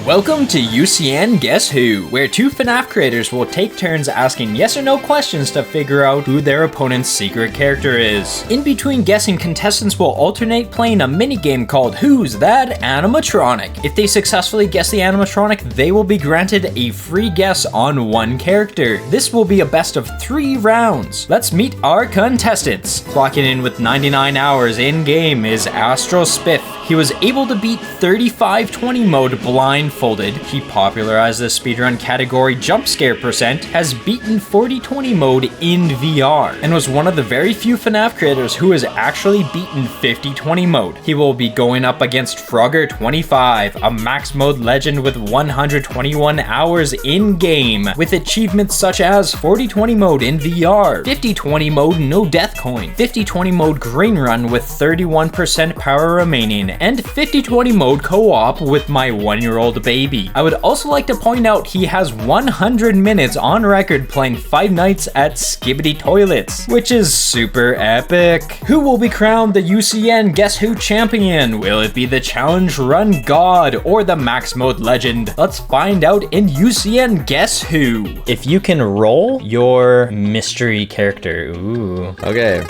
Welcome to UCN Guess Who, where two FNAF creators will take turns asking yes or no questions to figure out who their opponent's secret character is. In between guessing, contestants will alternate playing a minigame called Who's That Animatronic. If they successfully guess the animatronic, they will be granted a free guess on one character. This will be a best of 3 rounds. Let's meet our contestants. Clocking in with 99 hours in-game is Astral Spiff. He was able to beat 3520 mode blindfolded. He popularized the speedrun category Jump Scare Percent, has beaten 4020 mode in VR, and was one of the very few FNAF creators who has actually beaten 5020 mode. He will be going up against Frogger25, a max mode legend with 121 hours in-game, with achievements such as 4020 mode in VR, 5020 mode no death coin, 5020 mode green run with 31% power remaining, and 5020 mode co-op with my 1-year-old baby. I would also like to point out he has 100 minutes on record playing Five Nights at Skibidi Toilets, which is super epic. Who will be crowned the UCN Guess Who champion? Will it be the Challenge Run God or the Max Mode Legend? Let's find out in UCN Guess Who. If you can roll your mystery character. Ooh. Okay,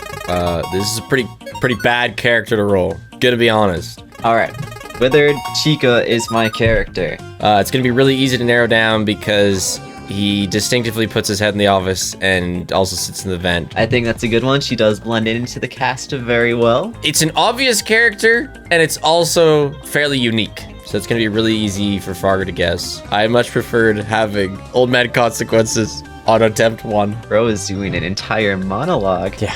this is a pretty bad character to roll. Gonna be honest. Alright, Withered Chica is my character. It's gonna be really easy to narrow down because he distinctively puts his head in the office and also sits in the vent. I think that's a good one. She does blend into the cast very well. It's an obvious character, and it's also fairly unique. So it's gonna be really easy for Frogger to guess. I much preferred having Old Man Consequences on attempt 1. Bro is doing an entire monologue. Yeah.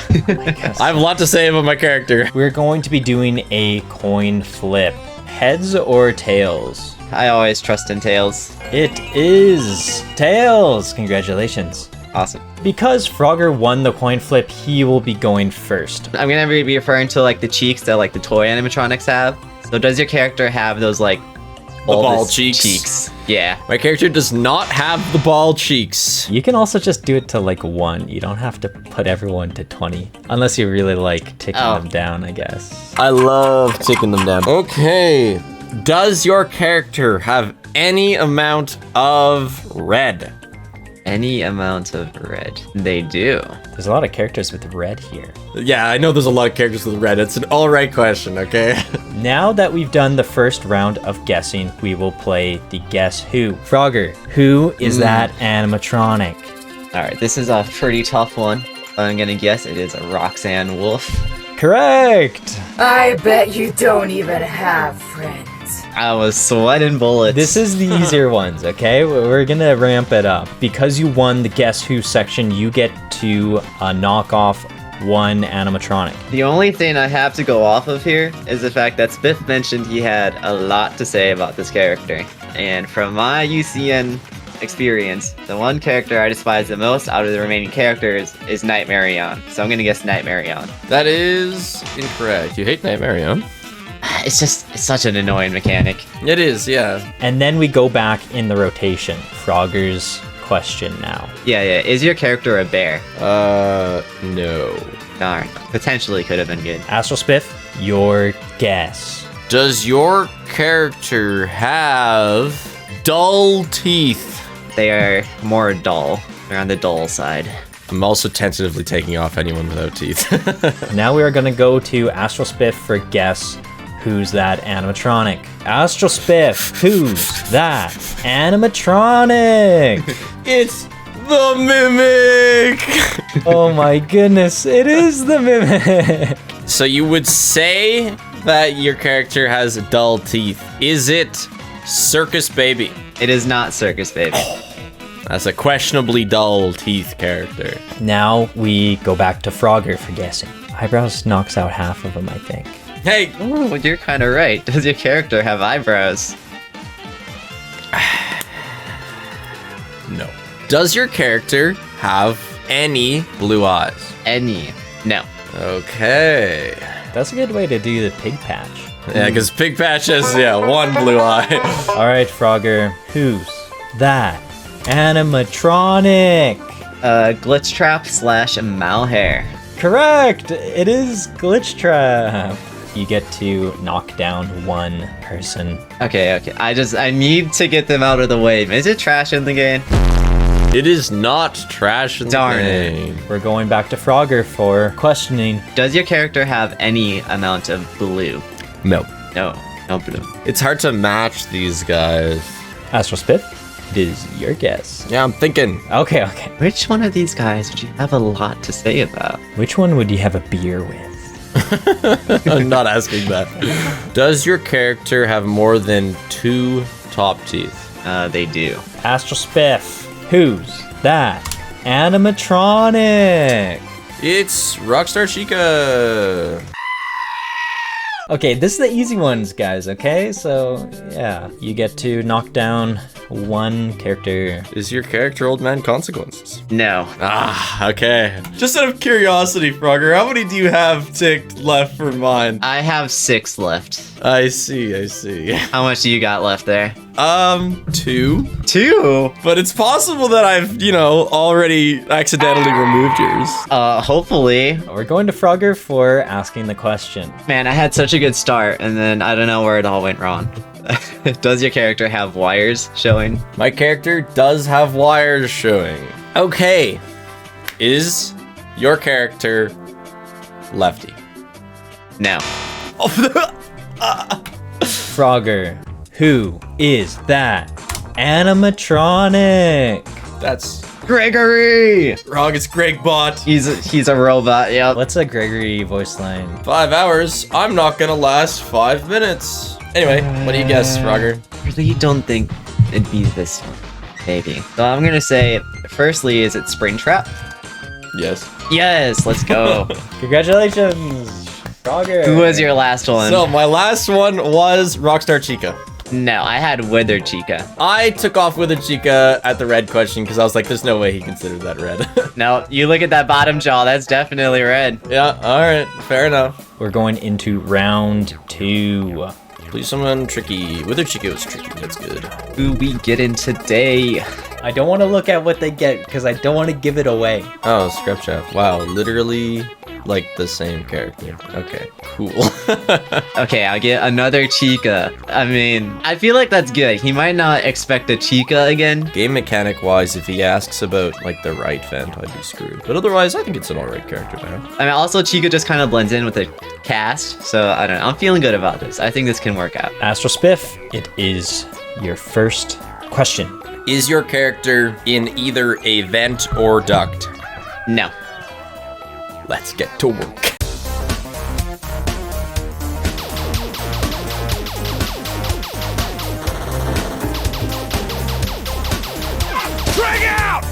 I have a lot to say about my character. We're going to be doing a coin flip. Heads or tails? I always trust in tails. It is tails. Congratulations. Awesome. Because Frogger won the coin flip, he will be going first. I'm gonna be referring to like the cheeks that like the toy animatronics have. So does your character have those like ball cheeks? Yeah. My character does not have the ball cheeks. You can also just do it to like 1. You don't have to put everyone to 20. Unless you really like ticking them down, I guess. I love ticking them down. Okay. Does your character have any amount of red? Any amount of red. They do. There's a lot of characters with red here. Yeah, I know there's a lot of characters with red. It's an alright question, okay? Now that we've done the first round of guessing, we will play the Guess Who. Frogger, who is that animatronic? Alright, this is a pretty tough one. I'm gonna guess it is a Roxanne Wolf. Correct! I bet you don't even have friends. I was sweating bullets. This is the easier ones, okay? We're gonna ramp it up. Because you won the Guess Who section, you get to knock off one animatronic. The only thing I have to go off of here is the fact that Spiff mentioned he had a lot to say about this character. And from my UCN experience, the one character I despise the most out of the remaining characters is Nightmarion. So I'm gonna guess Nightmarion. That is incorrect. You hate Nightmarion. It's such an annoying mechanic. It is, yeah. And then we go back in the rotation. Frogger's question now. Yeah. Is your character a bear? No. Darn. Potentially could have been good. Astral Spiff, your guess. Does your character have dull teeth? They are more dull. They're on the dull side. I'm also tentatively taking off anyone without teeth. Now we are gonna go to Astral Spiff for guess who's that animatronic. Astral Spiff, who's that animatronic? It's the Mimic! Oh my goodness, it is the Mimic. So you would say that your character has dull teeth. Is it Circus Baby? It is not Circus Baby. That's a questionably dull teeth character. Now we go back to Frogger for guessing. Eyebrows knocks out half of them, I think. Hey! Ooh, you're kind of right. Does your character have eyebrows? No. Does your character have any blue eyes? Any? No. Okay. That's a good way to do the pig patch. Yeah, because Pig Patch has, one blue eye. All right, Frogger, who's that animatronic? Glitch Trap / Malhair. Correct! It is Glitch Trap. you get to knock down one person. Okay. I need to get them out of the way. Is it trash in the game? It is not trash in the Darn game. We're going back to Frogger for questioning. Does your character have any amount of blue? No. No blue. It's hard to match these guys. Astral Spiff, it is your guess. Yeah, I'm thinking. Okay. Which one of these guys would you have a lot to say about? Which one would you have a beer with? I'm not asking that. Does your character have more than 2 top teeth? They do. Astral Spiff, who's that animatronic? It's Rockstar Chica. Okay, this is the easy ones, guys, okay? So, yeah, you get to knock down one character. Is your character Old Man Consequences? No. Ah, okay. Just out of curiosity, Frogger, how many do you have ticked left for mine? I have 6 left. I see. How much do you got left there? 2. 2? But it's possible that I've, already accidentally removed yours. Hopefully. We're going to Frogger for asking the question. Man, I had such a good start, and then I don't know where it all went wrong. Does your character have wires showing? My character does have wires showing. Okay. Is your character lefty? No. Frogger, who is that animatronic? That's Gregory! wrong. It's Greg Bot. He's a robot, yep. What's a Gregory voice line? 5 hours. I'm not gonna last 5 minutes. Anyway, what do you guess, Frogger? I really don't think it'd be this one. Maybe. So I'm gonna say, firstly, is it Springtrap? Yes. Yes, let's go. Congratulations, Frogger. Who was your last one? So my last one was Rockstar Chica. No, I had Withered Chica. I took off with a Chica at the red question because I was like, there's no way he considered that red. No, you look at that bottom jaw, that's definitely red. Yeah, alright, fair enough. We're going into round 2. Please someone tricky. Wither Chica was tricky, that's good. Who we get in today? I don't want to look at what they get because I don't want to give it away. Oh, Scrap Chef. Wow, literally like the same character. Okay, cool. Okay, I'll get another Chica. I mean, I feel like that's good. He might not expect a Chica again. Game mechanic wise, if he asks about like the right vent, I'd be screwed. But otherwise, I think it's an alright character now. I mean, also Chica just kind of blends in with the cast, so I don't know. I'm feeling good about this. I think this can work out. Astral Spiff, it is your first question. Is your character in either a vent or duct? No. Let's get to work. Drag out!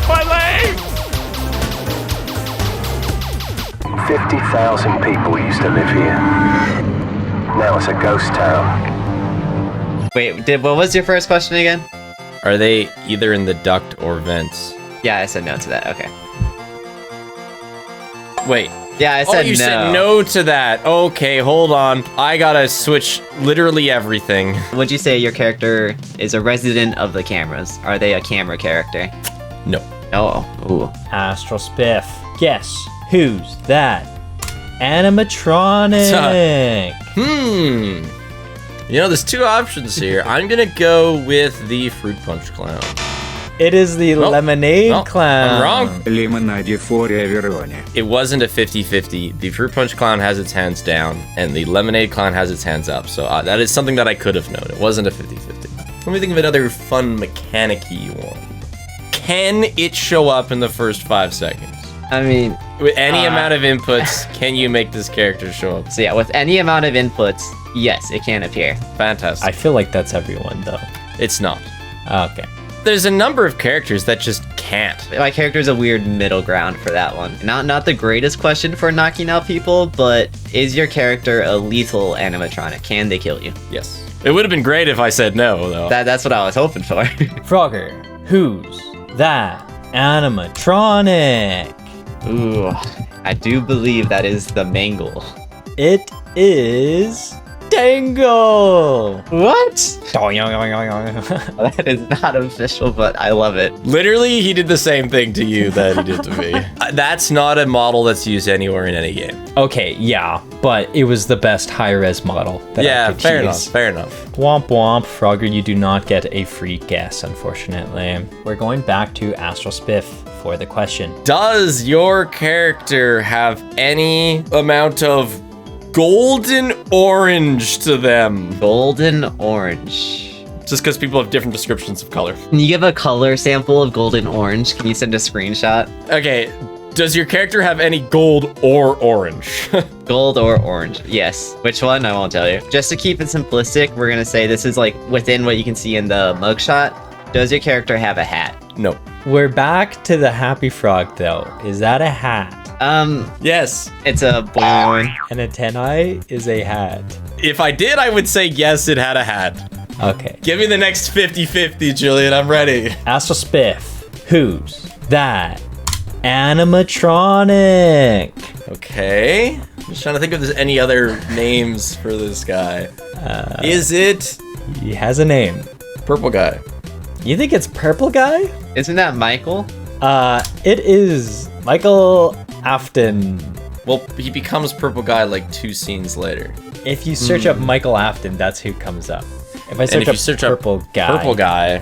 My leg! 50,000 people used to live here. Now it's a ghost town. Wait, what was your first question again? Are they either in the duct or vents? Yeah, I said no to that. Okay. Wait. Yeah, I said you no. said no to that. Okay, hold on. I gotta switch literally everything. Would you say your character is a resident of the cameras? Are they a camera character? No. No. Ooh. Astral Spiff, guess who's that animatronic? You know, there's 2 options here. I'm gonna go with the Fruit Punch Clown. It is the Lemonade Nope, Clown. I'm wrong. Лимонаде фория Вероне. It wasn't a 50-50. The Fruit Punch Clown has its hands down, and the Lemonade Clown has its hands up. So that is something that I could have known. It wasn't a 50-50. Let me think of another fun mechanic-y one. Can it show up in the first 5 seconds? I mean, With any amount of inputs, can you make this character show up? so yeah, with any amount of inputs, yes, it can appear. Fantastic. I feel like that's everyone, though. It's not. Okay. There's a number of characters that just can't. My character's a weird middle ground for that one. Not the greatest question for knocking out people, but is your character a lethal animatronic? Can they kill you? Yes. It would have been great if I said no, though. That's what I was hoping for. Frogger, who's that animatronic? Ooh, I do believe that is the Mangle. It is Tango! What? That is not official, but I love it. Literally, he did the same thing to you that he did to me. That's not a model that's used anywhere in any game. Okay, yeah, but it was the best high-res model that I could fair use. enough, fair enough. Womp womp, Frogger, you do not get a free guess, unfortunately. We're going back to Astral Spiff for the question. Does your character have any amount of golden orange to them? Golden orange. Just because people have different descriptions of color. Can you give a color sample of golden orange? Can you send a screenshot? Okay, does your character have any gold or orange? Gold or orange? Yes. Which one? I won't tell you. Just to keep it simplistic, we're gonna say this is like within what you can see in the mugshot. Does your character have a hat? No. We're back to the Happy Frog, though. Is that a hat? Yes. It's a boing. An antennae is a hat. If I did, I would say yes, it had a hat. Okay. Give me the next 50-50, Julian. I'm ready. Astral Spiff, who's that animatronic? Okay. I'm just trying to think if there's any other names for this guy. Is it He has a name. Purple Guy? You think it's Purple Guy? Isn't that Michael? It is Michael Afton. Well, he becomes Purple Guy like 2 scenes later. If you search up Michael Afton, that's who comes up. If I And if you search search up up Purple Purple Guy,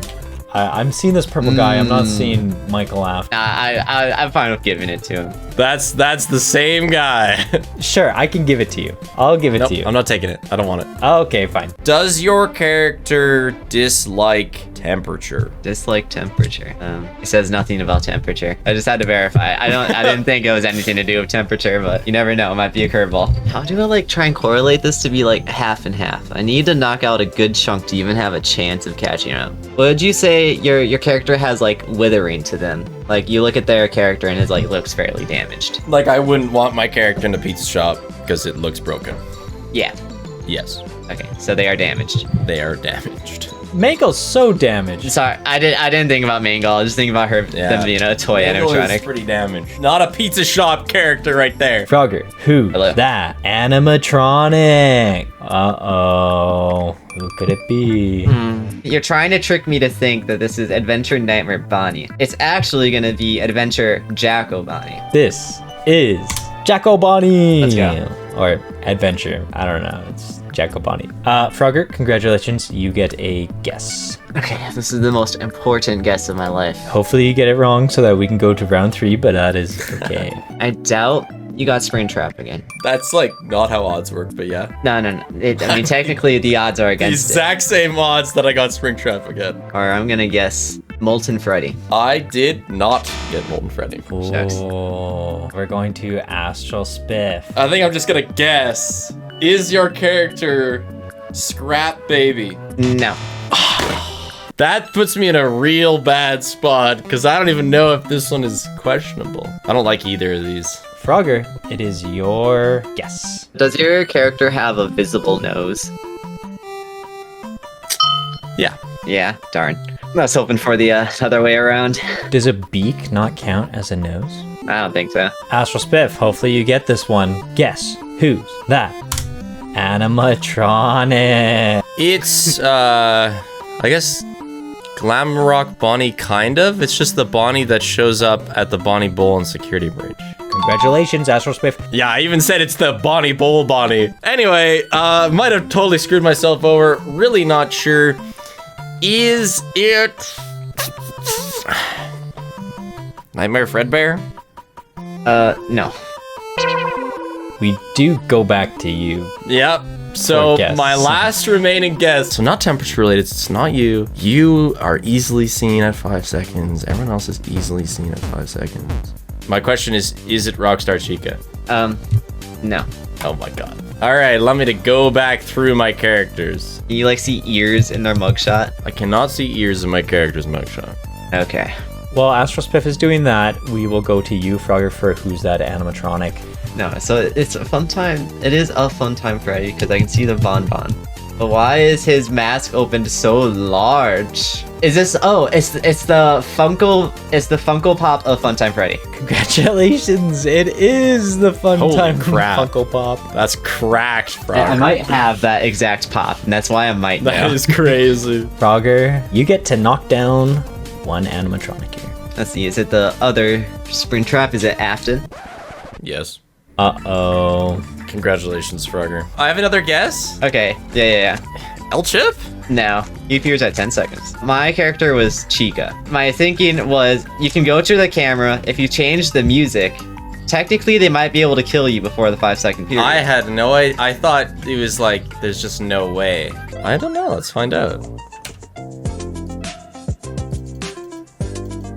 I'm seeing this Purple Guy. I'm not seeing Michael Afton. I'm fine with giving it to him. that's the same guy. Sure, I can give it to you. I'll give it Nope, to you. I'm not taking it. I don't want it. Okay, fine. Does your character dislike temperature? Dislike temperature. It says nothing about temperature. I just had to verify. I didn't think it was anything to do with temperature, but you never know. It might be a curveball. How do I like try and correlate this to be like half and half? I need to knock out a good chunk to even have a chance of catching up. Would you say your character has like withering to them? Like you look at their character and it like looks fairly damaged. Like, I wouldn't want my character in a pizza shop because it looks broken. Yeah. Yes, Okay. So they are damaged. they are damaged. Mango's so damaged. Sorry, I didn't think about Mangle. I was just thinking about her them being a toy Mangle is animatronic. pretty damaged. Not a pizza shop character right there. Frogger, who? Hello. That animatronic. Uh-oh. Who could it be? You're trying to trick me to think that this is Adventure Nightmare Bonnie. It's actually gonna be Adventure Jacko Bonnie. This is Jacko Bonnie. Let's go. Or Adventure. I don't know. It's Jacko Bonnie. Frogger, congratulations. You get a guess. Okay, this is the most important guess of my life. Hopefully you get it wrong so that we can go to round 3, but that is okay. I doubt you got Springtrap again. That's like not how odds work, but yeah. No. I mean, technically the odds are The against it. exact same odds that I got Springtrap again. Or I'm gonna guess Molten Freddy. I did not get Molten Freddy. Shucks. Oh, we're going to Astral Spiff. I think I'm just gonna guess. Is your character Scrap Baby? No. That puts me in a real bad spot because I don't even know if this one is questionable. I don't like either of these. Frogger, it is your guess. Does your character have a visible nose? Yeah. Yeah, darn. I was hoping for the other way around. Does a beak not count as a nose? I don't think so. Astral Spiff, hopefully you get this one. Guess who's that animatronic? It's, I guess, Glam Rock Bonnie, kind of. It's just the Bonnie that shows up at the Bonnie Bowl and Security Bridge. Congratulations, Astral Spiff. Yeah, I even said it's the Bonnie Bowl Bonnie. Anyway, might have totally screwed myself over. Really not sure. Is it Nightmare Fredbear? No. We do go back to you. Yep. So Guess. my last remaining guess. So not temperature related. It's not you. You are easily seen at 5 seconds. Everyone else is easily seen at 5 seconds. My question is it Rockstar Chica? No. Oh my god. All right, allow me to go back through my characters. You like see ears in their mugshot? I cannot see ears in my character's mugshot. Okay. While Astral Spiff is doing that, we will go to you, Frogger, for who's that animatronic. No, so it's a fun time. It is a fun time, Freddy, because I can see the bonbon. But why is his mask opened so large? Is this? Oh, it's the Funko Pop of Funtime Freddy. Congratulations, it is the Holy Funtime crap. Funko Pop. That's cracked, I Frogger. might have that exact pop, and that's why I might know. That is crazy. Frogger, you get to knock down one animatronic here. Let's see, is it the other Springtrap? Is it Afton? Yes. Uh-oh. Congratulations, Frogger. I have another guess. Okay, yeah. L-Chip? No, he appears at 10 seconds. My character was Chica. My thinking was, you can go to the camera, if you change the music, technically they might be able to kill you before the 5-second period. I had no idea. I thought it was like, there's just no way. I don't know. Let's find out.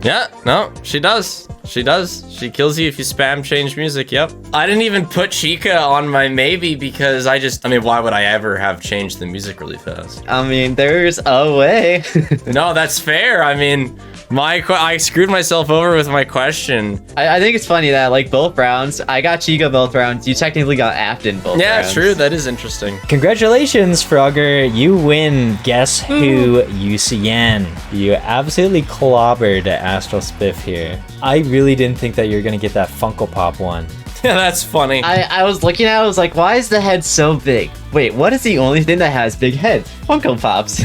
Yeah, no, she does. She does. She kills you if you spam change music, yep. I didn't even put Chica on my maybe because I mean, why would I ever have changed the music really fast? I mean, there's a way. No, that's fair. I mean, I screwed myself over with my question. I think it's funny that, like, both rounds, I got Chica both rounds, you technically got Afton both Yeah, rounds. true. That is interesting. Congratulations, Frogger. You win Guess Who UCN. You absolutely clobbered Astral Spiff here. I really didn't think that you were going to get that Funko Pop one. Yeah, that's funny. I was looking at it, I was like, why is the head so big? Wait, what is the only thing that has big head? Funko Pops.